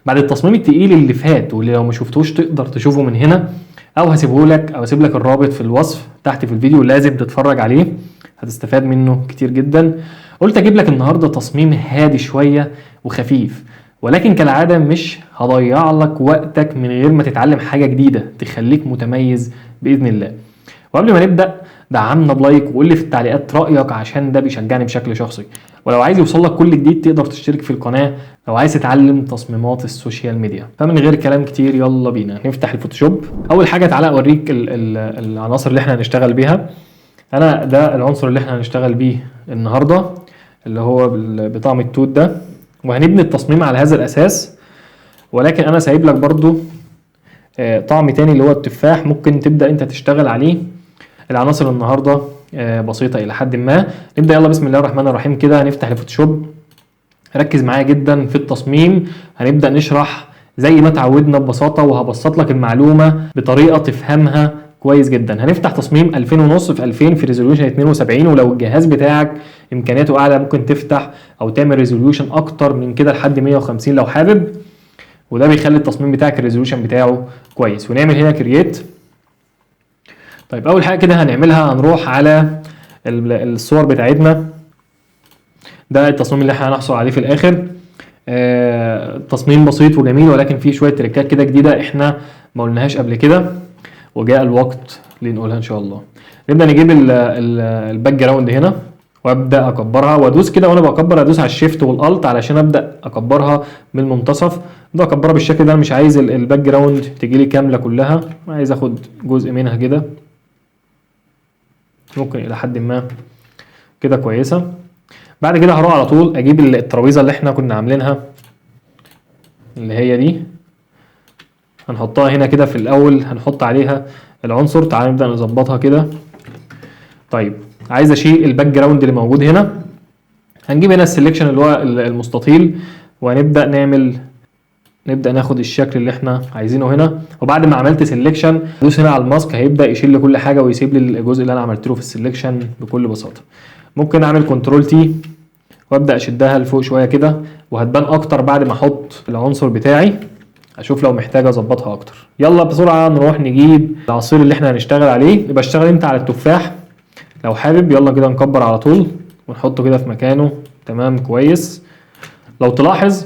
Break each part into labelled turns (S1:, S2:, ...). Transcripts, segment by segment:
S1: بعد التصميم التقيل اللي فات واللي لو ما شفتوش تقدر تشوفه من هنا، او هسيبه لك او اسيب لك الرابط في الوصف تحت في الفيديو، لازم تتفرج عليه هتستفاد منه كتير جدا. قلت اجيب لك النهارده تصميم هادي شويه وخفيف، ولكن كالعاده مش هضيع لك وقتك من غير ما تتعلم حاجه جديده تخليك متميز باذن الله. وقبل ما نبدا دعمنا بلايك وقول لي في التعليقات رايك عشان ده بيشجعني بشكل شخصي. ولو عايز يوصل لك كل جديد تقدر تشترك في القناه لو عايز تتعلم تصميمات السوشيال ميديا. فمن غير كلام كتير يلا بينا نفتح الفوتوشوب. اول حاجه تعالى اوريك العناصر اللي احنا هنشتغل بيها. انا ده العنصر اللي احنا هنشتغل بيه النهارده اللي هو بطعم التوت ده، وهنبني التصميم على هذا الاساس. ولكن انا سايب لك برضو طعم تاني اللي هو التفاح، ممكن تبدا انت تشتغل عليه. العناصر النهارده بسيطه الى حد ما. نبدا يلا بسم الله الرحمن الرحيم كده. هنفتح الفوتوشوب، ركز معايا جدا في التصميم. هنبدا نشرح زي ما اتعودنا ببساطه، وهبسط لك المعلومه بطريقه تفهمها كويس جدا. هنفتح تصميم 2000 ونص في 2000 في ريزوليوشن 72، ولو الجهاز بتاعك امكانياته اعلى ممكن تفتح او تعمل ريزوليوشن اكتر من كده لحد 150 لو حابب، وده بيخلي التصميم بتاعك الريزوليوشن بتاعه كويس. ونعمل هنا كرييت. طيب اول حاجه كده هنعملها هنروح على الصور بتاعتنا. ده التصميم اللي احنا هنحصل عليه في الاخر. تصميم بسيط وجميل ولكن فيه شويه تريكات كده جديده احنا ما قلناهاش قبل كده، وجاء الوقت لنقولها ان شاء الله. نبدا نجيب الباك جراوند هنا وابدا اكبرها وادوس كده. وانا بكبر ادوس على الشيفت والالت علشان ابدا اكبرها من المنتصف. ابدا اكبرها بالشكل ده. انا مش عايز الباك جراوند تجي لي كامله كلها، عايز اخد جزء منها كده، ممكن الى حد ما كده كويسه. بعد كده هروح على طول اجيب الترابيزه اللي احنا كنا عاملينها اللي هي دي، هنحطها هنا كده في الاول. هنحط عليها العنصر. تعال نبدا نظبطها كده. طيب عايز اشيل الباك جراوند اللي موجود هنا. هنجيب هنا السلكشن اللي هو المستطيل، وهنبدا نبدا ناخد الشكل اللي احنا عايزينه هنا. وبعد ما عملت سلكشن ادوس هنا على الماسك، هيبدا يشيل لي كل حاجه ويسيب لي الجزء اللي انا عملت له في السلكشن بكل بساطه. ممكن اعمل كنترول تي وابدا اشدها لفوق شويه كده، وهتبان اكتر بعد ما احط العنصر بتاعي. اشوف لو محتاج اظبطها اكتر. يلا بسرعه نروح نجيب العصير اللي احنا هنشتغل عليه. يبقى اشتغل انت على التفاح لو حابب. يلا كده نكبر على طول ونحطه كده في مكانه. تمام كويس. لو تلاحظ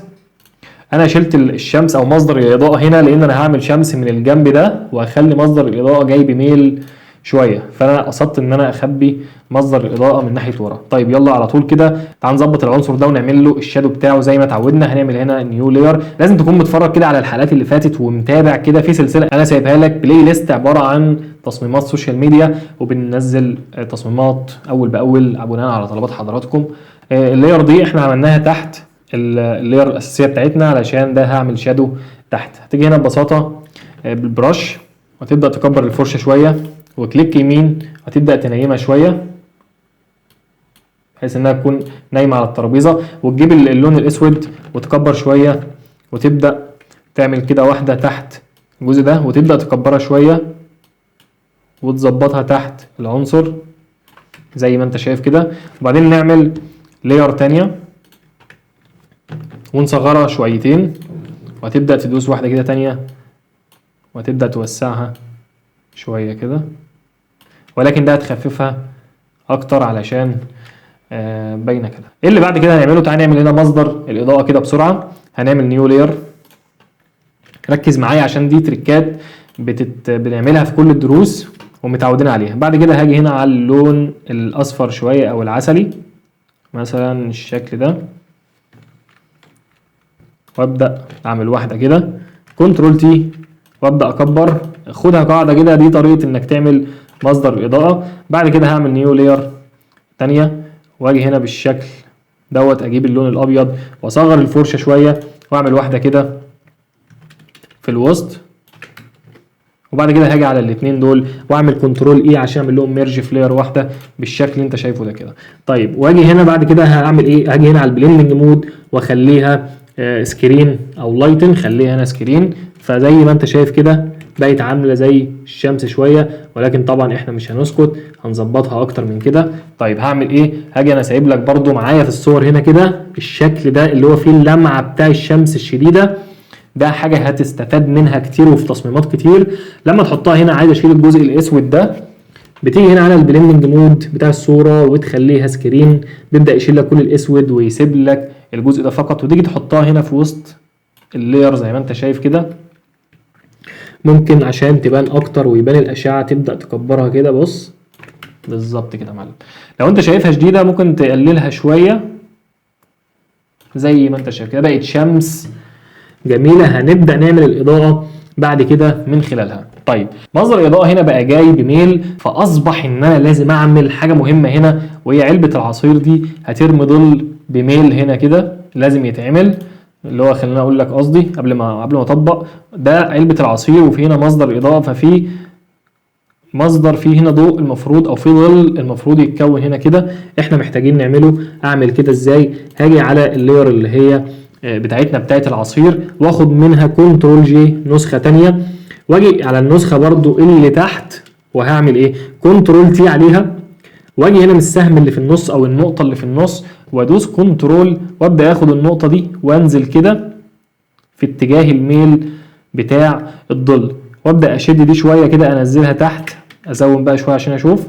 S1: انا شلت الشمس او مصدر الاضاءه هنا، لان انا هعمل شمس من الجنب ده وهخلي مصدر الاضاءه جاي بميل شويه، فانا قصدت ان انا اخبي مصدر الاضاءه من ناحيه ورا. طيب يلا على طول كده تعال نظبط العنصر ده ونعمل له الشادو بتاعه زي ما اتعودنا. هنعمل هنا نيو لاير. لازم تكون متفرج كده على الحلقات اللي فاتت ومتابع كده في سلسله انا سايبها لك بلاي ليست عباره عن تصميمات سوشيال ميديا، وبننزل تصميمات اول باول بناء على طلبات حضراتكم. اللاير دي احنا عملناها تحت اللاير الاساسيه بتاعتنا علشان ده هعمل شادو تحت. هتيجي هنا ببساطه بالبرش وتبدا تكبر الفرشه شويه، وكليك يمين هتبدا تنيمها شويه بحيث انها تكون نايمه على الترابيزه، وتجيب اللون الاسود وتكبر شويه وتبدا تعمل كده واحده تحت الجزء ده، وتبدا تكبرها شويه وتظبطها تحت العنصر زي ما انت شايف كده. وبعدين نعمل لاير تانيه ونصغرها شويتين، وهتبدا تدوس واحده كده تانيه وهتبدا توسعها شويه كده، ولكن ده هتخففها اكتر علشان باينه كده. ايه اللي بعد كده هنعمله؟ تعالى نعمل هنا مصدر الاضاءه كده بسرعه. هنعمل نيو لاير. ركز معايا عشان دي تريكات بنعملها في كل الدروس ومتعودين عليها. بعد كده هاجي هنا على اللون الاصفر شويه او العسلي مثلا الشكل ده، وابدا اعمل واحده كده كنترول تي وابدا اكبر. خدها قاعده كده، دي طريقه انك تعمل مصدر الاضاءه. بعد كده هعمل نيو لاير تانيه واجي هنا بالشكل دوت، اجيب اللون الابيض واصغر الفرشه شويه واعمل واحده كده في الوسط. وبعد كده هاجي على الاثنين دول واعمل كنترول اي عشان اعمل لهم ميرج في لاير واحده بالشكل اللي انت شايفه ده كده. طيب واجي هنا بعد كده هعمل ايه؟ هاجي هنا على البلندنج مود واخليها سكرين او لايتن. خليها هنا سكرين، فزي ما انت شايف كده بقت عامله زي الشمس شويه، ولكن طبعا احنا مش هنسكت، هنظبطها اكتر من كده. طيب هعمل ايه؟ هاجي انا سايب لك برده معايا في الصور هنا كده الشكل ده اللي هو فيه اللمعه بتاع الشمس الشديده. ده حاجه هتستفاد منها كتير وفي تصميمات كتير. لما تحطها هنا عايز اشيل الجزء الاسود ده، بتيجي هنا على البلندنج مود بتاع الصوره وتخليها سكرين، بيبدا يشيل لك كل الاسود ويسيب لك الجزء ده فقط، وتيجي تحطها هنا في وسط اللاير زي ما انت شايف كده. ممكن عشان تبان اكتر ويبان الاشعه تبدا تكبرها كده، بص بالظبط كده يا معلم. لو انت شايفها شديده ممكن تقللها شويه زي ما انت شايف كده، بقت شمس جميله. هنبدا نعمل الاضاءه بعد كده من خلالها. طيب مصدر الاضاءه هنا بقى جاي بميل، فاصبح ان انا لازم اعمل حاجه مهمه هنا، وهي علبه العصير دي هترمي ظل بميل هنا كده، لازم يتعمل اللي هو خلينا اقول لك قصدي قبل ما اطبق. ده علبه العصير وفي هنا مصدر اضاءه، ففي مصدر فيه هنا ضوء المفروض او في ظل المفروض يتكون هنا كده، احنا محتاجين نعمله. اعمل كده ازاي؟ هاجي على اللاير اللي هي بتاعتنا بتاعت العصير، واخد منها كنترول جي نسخه تانية، واجي على النسخه برضو اللي تحت وهعمل ايه؟ كنترول تي عليها، واجي هنا من السهم اللي في النص او النقطه اللي في النص وادوس كنترول، وابدا اخد النقطه دي وانزل كده في اتجاه الميل بتاع الظل، وابدا اشد دي شويه كده انزلها تحت، ازود بقى شويه عشان اشوف،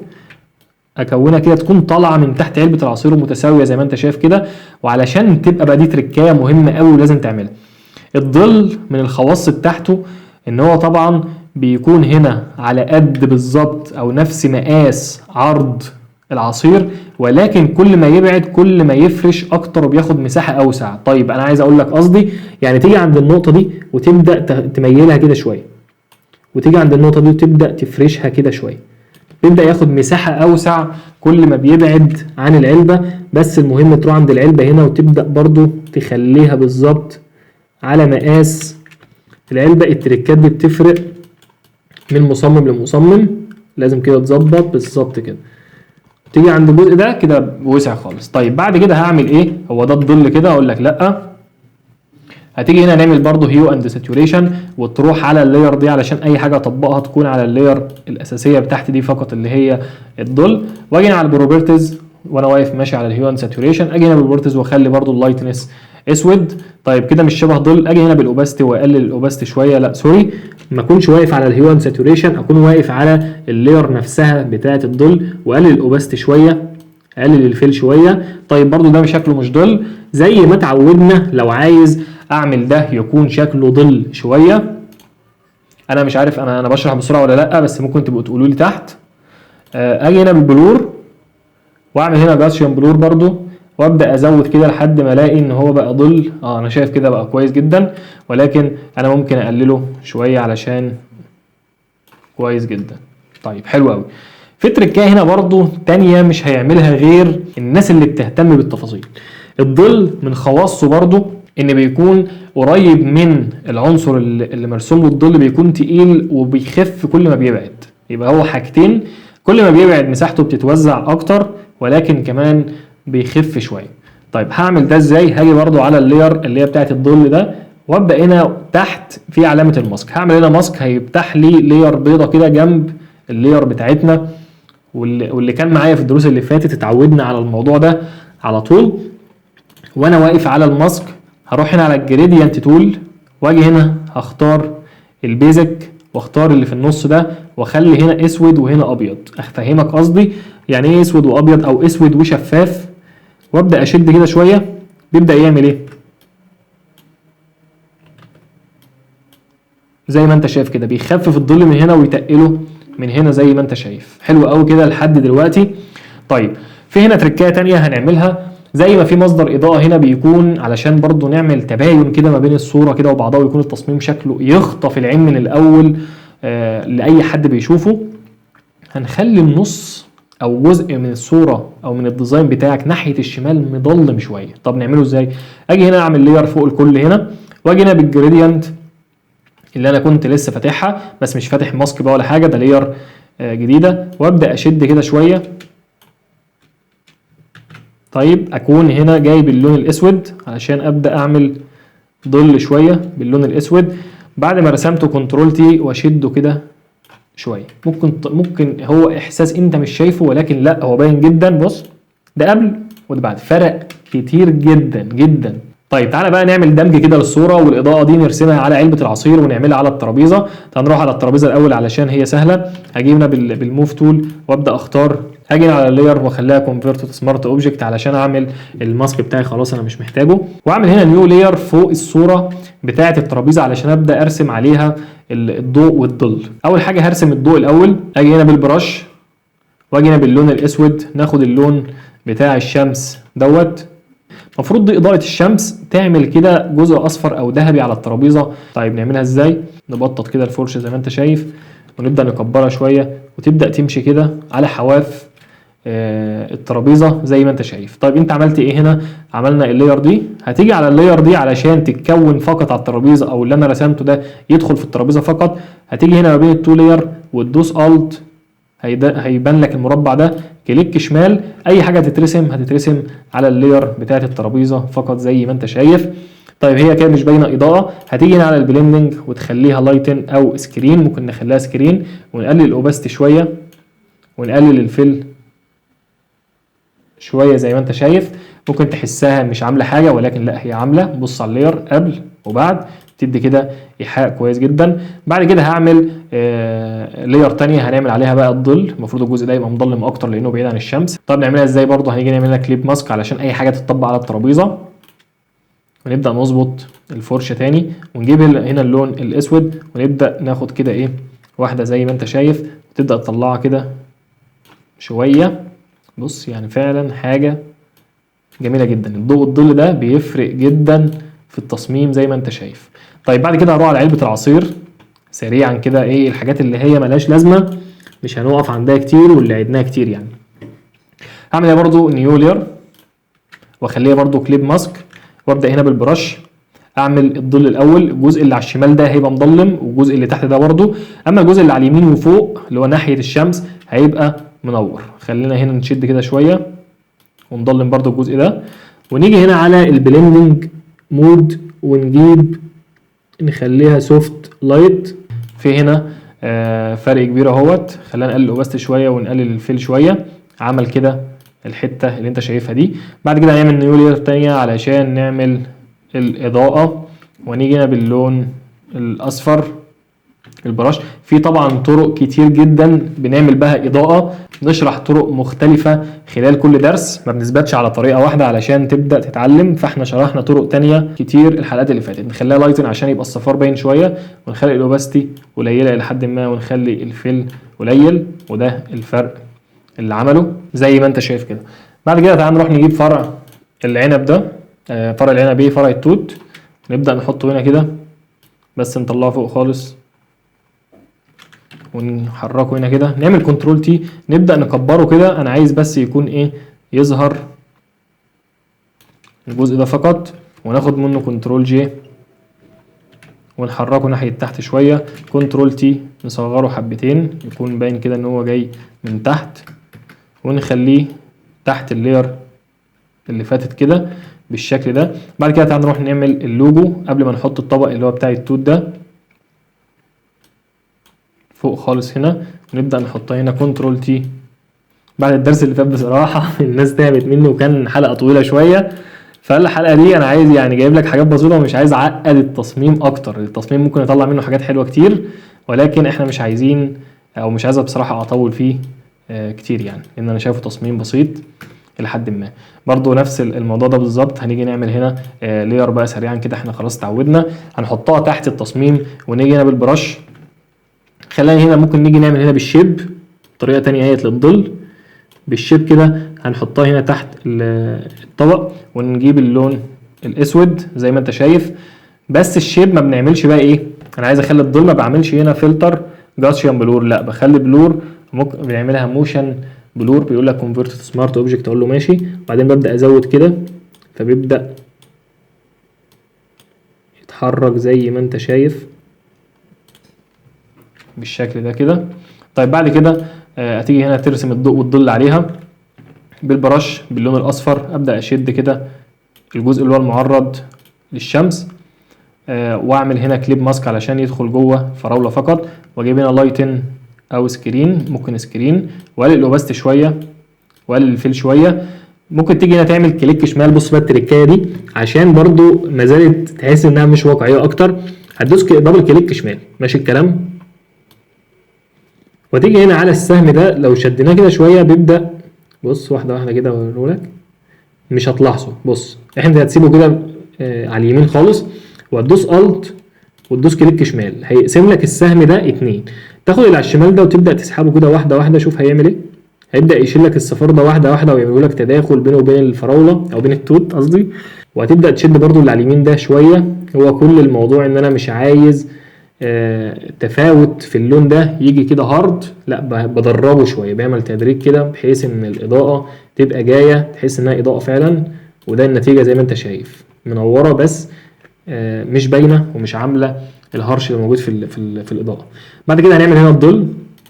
S1: اكونها كده تكون طالعه من تحت علبه العصير متساويه زي ما انت شايف كده. وعلشان تبقى بقى دي تركايه مهمه قوي ولازم تعملها، الظل من الخواص بتاعته ان هو طبعا بيكون هنا على قد بالظبط او نفس مقاس عرض العصير، ولكن كل ما يبعد كل ما يفرش اكتر وبياخد مساحه اوسع. طيب انا عايز اقول لك قصدي، يعني تيجي عند النقطه دي وتبدا تميلها كده شويه، وتيجي عند النقطه دي وتبدا تفرشها كده شويه، بيبدا ياخد مساحه اوسع كل ما بيبعد عن العلبه. بس المهم تروح عند العلبه هنا وتبدا برضو تخليها بالظبط على مقاس العلبه. التريكات دي بتفرق من مصمم لمصمم، لازم كده تظبط بالظبط كده. تيجي عند الجزء ده كده وسع خالص. طيب بعد كده هعمل ايه؟ هو ده الظل كده؟ اقول لك لا، هتيجي هنا نعمل برضو هيو اند ساتوريشن، وتروح على اللاير دي علشان اي حاجه اطبقها تكون على اللاير الاساسيه بتاعتي دي فقط اللي هي الظل. واجي على البروبرتيز وانا واقف ماشي على الهيو اند ساتوريشن، اجي هنا بالبروبرتيز واخلي برضو اللايتنس اسود. طيب كده مش شبه ظل، اجي هنا بالاوباستي واقلل الاوباستي شويه، لا سوري، ما اكونش واقف على الهيو اند ساتوريشن، اكون واقف على اللاير نفسها بتاعه الظل، واقلل الاوباستي شويه، اقلل الفيل شويه. طيب برضو ده شكله مش ظل زي ما اتعودنا. لو عايز اعمل ده يكون شكله ظل شويه، انا مش عارف انا بشرح بسرعه ولا لا، بس ممكن تبقوا تقولوا لي تحت. اجي هنا بالبلور واعمل هنا جاسيان بلور برضو، وابدا ازود كده لحد ما الاقي ان هو بقى ظل. انا شايف كده بقى كويس جدا، ولكن انا ممكن اقلله شويه علشان كويس جدا. طيب حلو قوي. في تركايه هنا برضو تانية مش هيعملها غير الناس اللي بتهتم بالتفاصيل. الظل من خواصه برضو ان بيكون قريب من العنصر اللي مرسوم له الظل، بيكون تقيل وبيخف كل ما بيبعد. يبقى هو حاجتين، كل ما بيبعد مساحته بتتوزع اكتر، ولكن كمان بيخف شويه. طيب هعمل ده ازاي؟ هاجي برضو على اللاير اللي هي بتاعت الظل ده، وابدا هنا تحت في علامه الماسك، هعمل هنا ماسك هيفتح لي لاير بيضه كده جنب اللاير بتاعتنا. واللي كان معايا في الدروس اللي فاتت اتعودنا على الموضوع ده على طول. وانا واقف على الماسك هروح هنا على الجريدينت تول، واجي هنا هختار البيزك واختار اللي في النص ده، واخلي هنا اسود وهنا ابيض. افهمك قصدي يعني ايه اسود وابيض او اسود وشفاف، وابدا اشد كده شويه، بيبدا يعمل ايه زي ما انت شايف كده، بيخفف الظل من هنا ويتقله من هنا زي ما انت شايف. حلو قوي كده لحد دلوقتي. طيب في هنا تركايه تانية هنعملها، زي ما في مصدر اضاءه هنا بيكون علشان برضو نعمل تباين كده ما بين الصوره كده وبعضها، ويكون التصميم شكله يخطف العين من الاول لاي حد بيشوفه. هنخلي النص او جزء من الصوره او من الديزاين بتاعك ناحيه الشمال مظلم شويه. طب نعمله ازاي؟ اجي هنا اعمل لاير فوق الكل هنا، واجي هنا بالجريدينت اللي انا كنت لسه فاتحها، بس مش فاتح ماسك بقى ولا حاجه، ده لاير جديده، وابدا اشد كده شويه. طيب اكون هنا جايب اللون الاسود علشان ابدا اعمل ظل شويه باللون الاسود. بعد ما رسمته كنترول تي واشده كده شويه. ممكن هو احساس انت مش شايفه، ولكن لا هو باين جدا. بص ده قبل وده بعد، فرق كتير جدا جدا. طيب تعالى بقى نعمل دمج كده للصوره، والاضاءه دي نرسمها على علبه العصير ونعملها على الترابيزه. تعال نروح على الترابيزه الاول علشان هي سهله. هاجي هنا بالموف تول وابدا اختار، هاجي على اللاير واخليها كونفيرت تو سمارت اوبجكت علشان اعمل الماسك بتاعي، خلاص انا مش محتاجه. واعمل هنا نيو لاير فوق الصوره بتاعه الترابيزه علشان ابدا ارسم عليها الضوء والظل. اول حاجه هرسم الضوء الاول، اجي هنا بالبرش واجي هنا باللون الاسود، ناخد اللون بتاع الشمس دوت. المفروض دي اضاءه الشمس تعمل كده جزء اصفر او ذهبي على الترابيزه. طيب نعملها ازاي؟ نبطط كده الفرشه زي ما انت شايف ونبدا نكبرها شويه وتبدا تمشي كده على حواف الترابيزه زي ما انت شايف. طيب انت عملت ايه هنا؟ عملنا اللاير دي، هتيجي على اللاير دي علشان تتكون فقط على الترابيزه، او اللي انا رسمته ده يدخل في الترابيزه فقط. هتيجي هنا ما بين التو لاير وتدوس الت، هيبان لك المربع ده، كليك شمال، اي حاجه هتترسم على اللاير بتاعه الترابيزه فقط زي ما انت شايف. طيب هي كده مش باينه اضاءه، هتيجي هنا على البلندنج وتخليها لايتن او سكرين، ممكن نخليها سكرين ونقلل الاوباستي شويه ونقلل الفيل شويه زي ما انت شايف. ممكن تحسها مش عامله حاجه ولكن لا هي عامله. بص على اللاير قبل وبعد، تدي كده ايحاء كويس جدا. بعد كده هعمل لاير تانية هنعمل عليها بقى الظل، المفروض الجزء ده يبقى مظلم اكتر لانه بعيد عن الشمس. طب نعملها ازاي؟ برضه هنيجي نعملها كليب ماسك علشان اي حاجه تتطبق على الترابيزه، ونبدا نظبط الفرشه تاني ونجيب هنا اللون الاسود ونبدا ناخد كده ايه واحده زي ما انت شايف، وتبدا تطلعها كده شويه. بص يعني فعلا حاجه جميله جدا. الضوء والظل ده بيفرق جدا في التصميم زي ما انت شايف. طيب بعد كده هروح على علبه العصير سريعا كده، ايه الحاجات اللي هي ملهاش لازمه مش هنقف عندها كتير واللي عدناها كتير يعني. هعمل برضو نيو لاير واخليها برضو كليب ماسك، وابدا هنا بالبرش اعمل الظل الاول. الجزء اللي على الشمال ده هيبقى مظلم والجزء اللي تحت ده برضو، اما الجزء اللي على اليمين وفوق اللي هو ناحيه الشمس هيبقى منور. خلينا هنا نشد كده شويه ونضلم برضو الجزء ده، ونيجي هنا على البلندنج مود ونجيب نخليها سوفت لايت. في هنا فرق كبير اهوت. خلينا نقلل الاوباستي شويه ونقلل الفيل شويه، عمل كده الحته اللي انت شايفها دي. بعد كده هنعمل نيو لاير تانية علشان نعمل الاضاءه، ونيجي هنا باللون الاصفر البرش. في طبعا طرق كتير جدا بنعمل بها اضاءه، نشرح طرق مختلفه خلال كل درس، ما بنثبتش على طريقه واحده علشان تبدا تتعلم. فاحنا شرحنا طرق تانية كتير الحلقات اللي فاتت. نخليها لايتن عشان يبقى الصفار باين شويه، ونخلي الاوباستي قليله الى حد ما، ونخلي الفيل قليل، وده الفرق اللي عمله زي ما انت شايف كده. بعد كده تعال نروح نجيب فرع العنب ده، فرع العنب ايه، فرع التوت، نبدا نحطه هنا كده بس نطلعه فوق خالص ونحركه هنا كده. نعمل كنترول تي نبدا نكبره كده. انا عايز بس يكون ايه، يظهر الجزء ده فقط، وناخد منه كنترول جي ونحركه ناحيه تحت شويه. كنترول تي نصغره حبتين يكون باين كده ان هو جاي من تحت، ونخليه تحت اللاير اللي فاتت كده بالشكل ده. بعد كده تعال نروح نعمل اللوجو قبل ما نحط الطبق اللي هو بتاع التوت ده فوق خالص هنا، ونبدا نحطها هنا كنترول تي. بعد الدرس اللي فات بصراحه الناس تعبت مني وكان حلقه طويله شويه، فالحلقه دي انا عايز يعني جايب لك حاجات بسيطه ومش عايز اعقد التصميم اكتر. التصميم ممكن يطلع منه حاجات حلوه كتير، ولكن احنا مش عايزين او مش عايز بصراحه اطول فيه كتير يعني، لان انا شايفه تصميم بسيط لحد ما. برضو نفس الموضوع ده بالظبط. هنيجي نعمل هنا لير بقى سريعا كده، احنا خلاص اتعودنا. هنحطها تحت التصميم ونيجي هنا بالبرش. خلينا هنا ممكن نيجي نعمل هنا بالشيب طريقه تانية اهيت للظل بالشيب كده. هنحطها هنا تحت الطبق ونجيب اللون الاسود زي ما انت شايف. بس الشيب ما بنعملش بقى ايه، انا عايز اخلي الظل ما بعملش هنا فلتر جاسيان بلور، لا بخلي بلور. ممكن بنعملها موشن بلور، بيقول لك كونفرت تو سمارت اوبجكت، اقول له ماشي. وبعدين ببدا ازود كده فبيبدا يتحرك زي ما انت شايف بالشكل ده كده. طيب بعد كده هتيجي هنا ترسم الضوء والظل عليها بالبرش باللون الاصفر. ابدا اشد كده الجزء اللي هو المعرض للشمس، واعمل هنا كليب ماسك علشان يدخل جوه فراوله فقط، واجيب هنا لايتن او سكرين، ممكن سكرين، واقلل الاوباستي شويه واقلل الفيل شويه. ممكن تيجي هنا تعمل كليك شمال. بص بقى التريكايه دي عشان برضو ما زالت تحس انها مش واقعيه اكتر، هتدوس دبل كليك شمال، ماشي الكلام، وتيجي هنا على السهم ده لو شدناه كده شويه بيبدا، بص واحده واحده كده اوريهولك، مش هتلاحظه. بص احنا هتسيبه كده على اليمين خالص، وهتدوس الت وتدوس كليك شمال، هيقسم لك السهم ده 2، تاخد اللي على الشمال ده وتبدا تسحبه كده واحده واحده. شوف هيعمل ايه، هيبدا يشيل لك الصفار ده واحده واحده ويعمل لك تداخل بينه وبين الفراوله او بين التوت قصدي، وهتبدا تشد برده اللي على اليمين ده شويه. هو كل الموضوع ان انا مش عايز تفاوت في اللون ده يجي كده هارد، لا بدربه شويه، بيعمل تدريج كده بحيث ان الاضاءه تبقى جايه تحس انها اضاءه فعلا. وده النتيجه زي ما انت شايف، منوره بس مش باينه ومش عامله الهرش اللي موجود في الاضاءه. بعد كده هنعمل هنا الظل،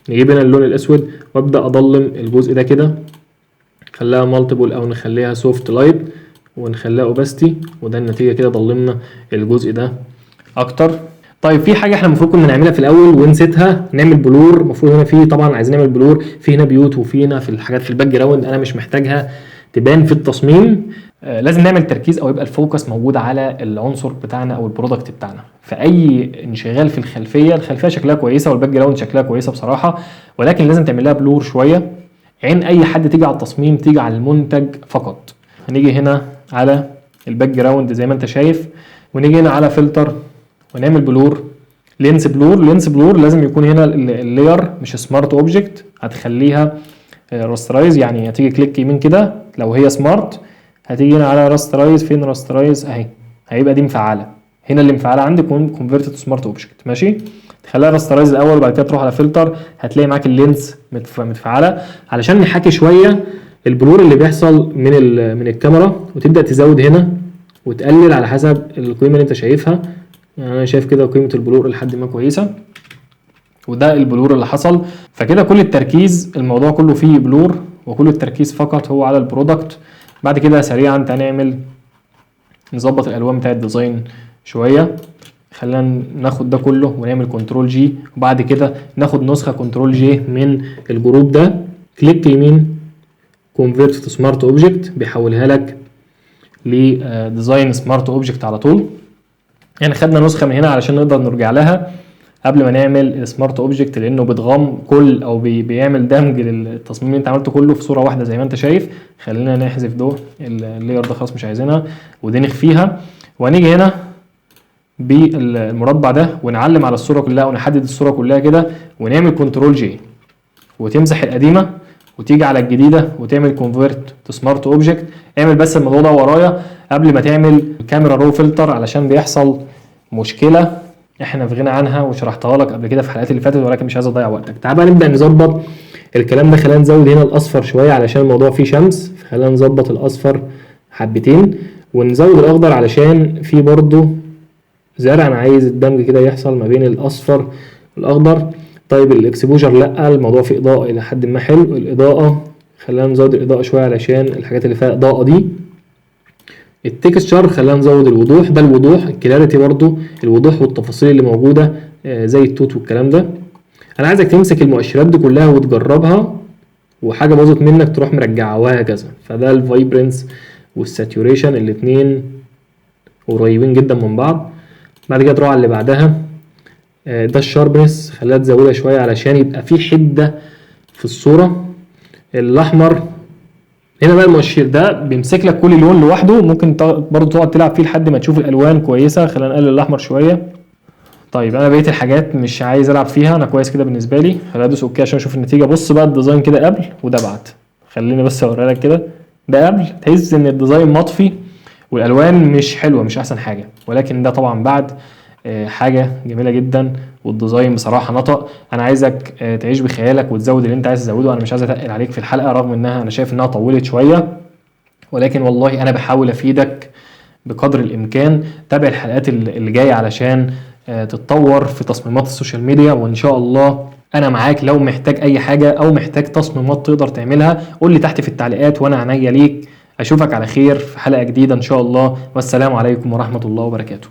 S1: نجيب هنا اللون الاسود وابدا اضلم الجزء ده كده، نخليها مالتيبل او نخليها سوفت لايت ونخليها اوباستي، وده النتيجه كده ضلمنا الجزء ده اكتر. طيب في حاجه احنا المفروض كنا نعملها في الاول ونسيتها، نعمل بلور. المفروض هنا في طبعا عايزين نعمل بلور، في هنا بيوت وفي هنا في الحاجات في الباك جراوند انا مش محتاجها تبان في التصميم. لازم نعمل تركيز او يبقى الفوكس موجود على العنصر بتاعنا او البرودكت بتاعنا. فاي انشغال في الخلفيه شكلها كويسه والباك جراوند شكلها كويسه بصراحه، ولكن لازم تعمل لها بلور شويه. عين اي حد تيجي على التصميم تيجي على المنتج فقط. هنيجي هنا على الباك جراوند زي ما انت شايف، ونيجي هنا على فلتر ونعمل بلور، لينس بلور. لينس بلور لازم يكون هنا اللاير مش سمارت اوبجكت، هتخليها راسترايز، يعني هتيجي كليك يمين كده لو هي سمارت، هتيجي هنا على راسترايز. فين راسترايز اهي، هيبقى دي مفعله. هنا اللي مفعله عندك كونفيرت تو سمارت اوبجكت، ماشي. تخليها راسترايز الاول وبعد كده تروح على فلتر، هتلاقي معاك اللينس متفعله علشان نحاكي شويه البلور اللي بيحصل من الكاميرا، وتبدا تزود هنا وتقلل على حسب القيمه اللي انت شايفها. يعني انا شايف كده قيمه البلور لحد ما كويسه، وده البلور اللي حصل. فكده كل التركيز، الموضوع كله فيه بلور وكل التركيز فقط هو على البرودكت. بعد كده سريعا هنعمل نظبط الالوان بتاع الديزاين شويه. خلينا ناخد ده كله ونعمل كنترول جي، وبعد كده ناخد نسخه كنترول جي من الجروب ده، كليك يمين كونفيرت تو سمارت اوبجكت، بيحولها لك لديزاين سمارت اوبجكت على طول. يعني خدنا نسخه من هنا علشان نقدر نرجع لها قبل ما نعمل السمارت اوبجكت، لانه بيتغم كل او بيعمل دمج للتصميم اللي انت عملته كله في صوره واحده زي ما انت شايف. خلينا نحذف ده اللاير ده خلاص مش عايزينها، ودي نخفيها، وهنيجي هنا بالمربع ده ونعلم على الصوره كلها ونحدد الصوره كلها كده ونعمل كنترول جي، وتمسح القديمه وتيجي على الجديده وتعمل كونفيرت تو سمارت اوبجكت. اعمل بس الموضوع ده ورايا قبل ما تعمل كاميرا رو فلتر، علشان بيحصل مشكله احنا في غنى عنها وشرحتها لك قبل كده في الحلقات اللي فاتت، ولكن مش عايز اضيع وقتك. تعال بقى نبدا نظبط الكلام ده. خلينا نزود هنا الاصفر شويه علشان الموضوع فيه شمس، فخلينا نظبط الاصفر حبتين ونزود الاخضر علشان في برضو زرع، انا عايز الدمج كده يحصل ما بين الاصفر والاخضر. طيب الاكسبوجر لا، الموضوع فيه اضاءه الى حد ما حلو. الاضاءه خلينا نزود الاضاءه شويه علشان الحاجات اللي فيها اضاءه دي. التكستشر خلينا نزود الوضوح، ده الوضوح. الكلاريتي برضو الوضوح والتفاصيل اللي موجوده زي التوت والكلام ده. انا عايزك تمسك المؤشرات دي كلها وتجربها، وحاجه باظت منك تروح مرجعها وهكذا. فده الفايبرنس والساتوريشن الاثنين قريبين جدا من بعض. بعد كده تروح على اللي بعدها، ده الشاربنس خليها تزودها شويه علشان يبقى في حده في الصوره. الاحمر هنا بقى المؤشر ده بيمسك لك كل لون لوحده، ممكن برضو تقعد تلعب فيه لحد ما تشوف الالوان كويسه. خلينا نقلل الاحمر شويه. طيب انا بقيه الحاجات مش عايز العب فيها، انا كويس كده بالنسبه لي. خلينا ادوس اوكي عشان اشوف النتيجه. بص بقى الديزاين كده قبل وده بعد، خليني بس اوريها لك كده. ده قبل تحس ان الديزاين مطفي والالوان مش حلوه مش احسن حاجه، ولكن ده طبعا بعد حاجه جميله جدا والديزاين بصراحه نطق. انا عايزك تعيش بخيالك وتزود اللي انت عايز تزوده. انا مش عايز اتقل عليك في الحلقه رغم انها انا شايف انها طولت شويه، ولكن والله انا بحاول افيدك بقدر الامكان. تابع الحلقات اللي جايه علشان تتطور في تصميمات السوشيال ميديا، وان شاء الله انا معاك. لو محتاج اي حاجه او محتاج تصميمات تقدر تعملها قول لي تحت في التعليقات وانا عينيا ليك. اشوفك على خير في حلقه جديده ان شاء الله، والسلام عليكم ورحمه الله وبركاته.